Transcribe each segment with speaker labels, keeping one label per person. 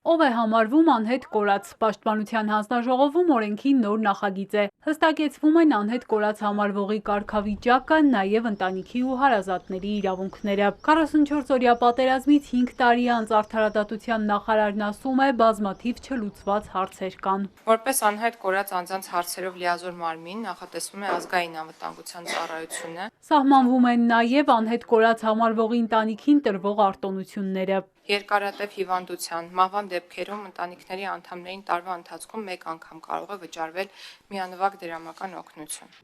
Speaker 1: Ով է համարվում անհետ կորած, Պաշտպանության հանձնաժողովում օրենքի նոր նախագիծ է։ Հստակեցվում են անհետ կորած համարվողի կարգավիճակը, նաև ընտանիքի ու հարազատների իրավունքները։ 44-օրյա պատերազմից 5 տարի անց Արդարադատության նախարարն ասում է, բազմաթիվ չլուծված հարցեր կան։
Speaker 2: Որպես անհետ կորած անձանց հարցերով լիազոր մարմին նախատեսվում է ազգային անվտանգության ծառայությունը։
Speaker 1: Սահմանվում են նաև անհետ կորած համարվողի ընտանիքին տրվող արտոնությունները։
Speaker 2: Երկարատև հիվանդության, մահվան դեպքերում ընտանիքների անդամներին տարվա ընթացքում մեկ անգամ կարող է վճարվել միանվագ դրամական օգնություն։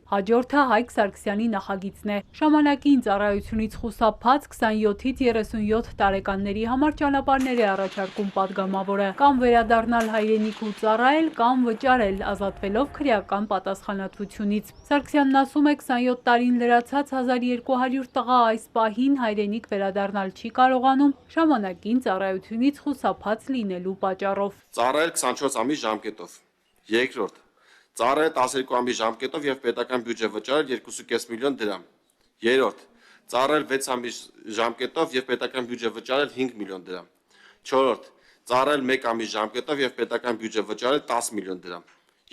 Speaker 1: Հաջորդը Հայկ Սարգսյանի նախագիծն է։ Ժամանակին ծառայությունից խուսափած 27-ից 37 տարեկանների համար ճանապարհներ է առաջարկում падգամավորը, կամ վերադառնալ հայրենիք ու ծառայել, կամ վճարել, ազատվելով քրեական պատասխանատվությունից։ Սարգսյանն ասում է, 27 տարին լրացած 1200 տղա այս պահին հայրենիք վերադառնալ չի կարողանում ժամանակին ծառայությունից խուսափած լինելու պատճառով։
Speaker 3: Ծառայել 24 ամիս ժամկետով։ Երկրորդ, ծառայել 12 ամիս ժամկետով եւ պետական բյուջե վճարել 2.5 միլիոն դրամ։ Երրորդ, ծառայել 6 ամիս ժամկետով եւ պետական բյուջե վճարել 5 միլիոն դրամ։ Չորրորդ, ծառայել 1 ամիս ժամկետով եւ պետական բյուջե վճարել 10 միլիոն դրամ։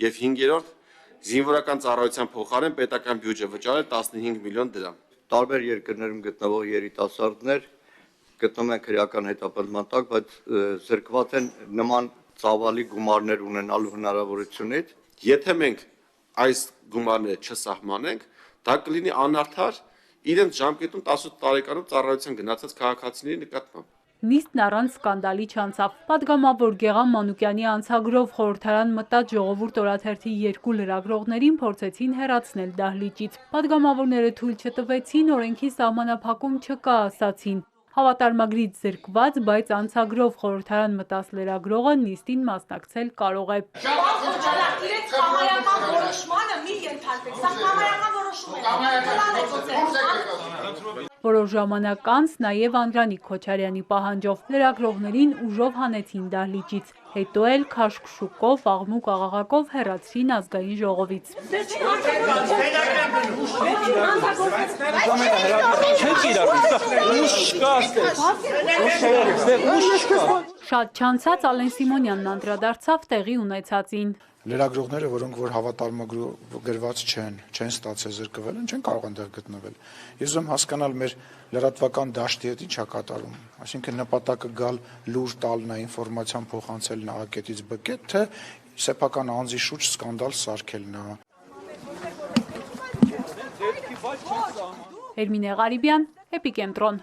Speaker 3: Եվ հինգերորդ, զինվորական ծառայության փոխարեն պետական բյուջե վճարել 15 միլիոն դրամ։
Speaker 4: Տարբեր երկրներում գտնվող երիտասարդներ գտնում են քրեական հետապնդման տակ, բայց զրկված են նման ծավալի գումարներ ունենալու հնարավորությունից։
Speaker 3: Եթե մենք այս գումարները չսահմանենք, դա կլինի անարդար իրենց ժամկետում 18 տարեկանում ծառայության գնացած քաղաքացիների նկատմամբ։
Speaker 1: Նիստն առանց սկանդալի չանցավ։ Պատգամավոր Գեղամ Մանուկյանի անցագրով խորհրդարան մտած Ժողովուրդ օրաթերթի 2 լրագրողներին փորձեցին հեռացնել դահլիճից։ Պատգամավորները թույլ չտվեցին, օրենքի սահմանափակում չկա, ասացին։ Հավատարմագրից զրկված, բայց անցագրով խորհրդարան մտած լրագրողը նիստին մասնակցել կարող է։
Speaker 5: Իրենց կամայական որոշմանը մի ենթարկվեք, սա կամայական որոշում է։
Speaker 1: Որոշ ժամանակ անց նաև Անդրանիկ Քոչարյանի պահանջով լրագրողներին ուժով հանեցին դահլիճից, հետո էլ քաշքշուկով, աղմուկ-աղաղակով հեռացրին ազգային ժողովից։ Շատ չանցած Ալեն Սիմոնյանն անդրադարձավ տեղի ունեցածին։
Speaker 6: Լրագրողները, որոնք որ հավատարմագրով գրված չեն ստացել զրկվել են, չեն կարող այնտեղ գտնվել։ Ես ուզում հասկանալ մեր լրատվական դաշտի հետ ինչ է կատարում, այսինքն նպատակը գալ լուր տալ նա ինֆորմացիան փոխանցելն A-կետից B-կետ, թե սեփական անձի շուրջ սկանդալ սարքելն է։
Speaker 1: Էրմինե Ղարիբյան, Էպիկենտրոն։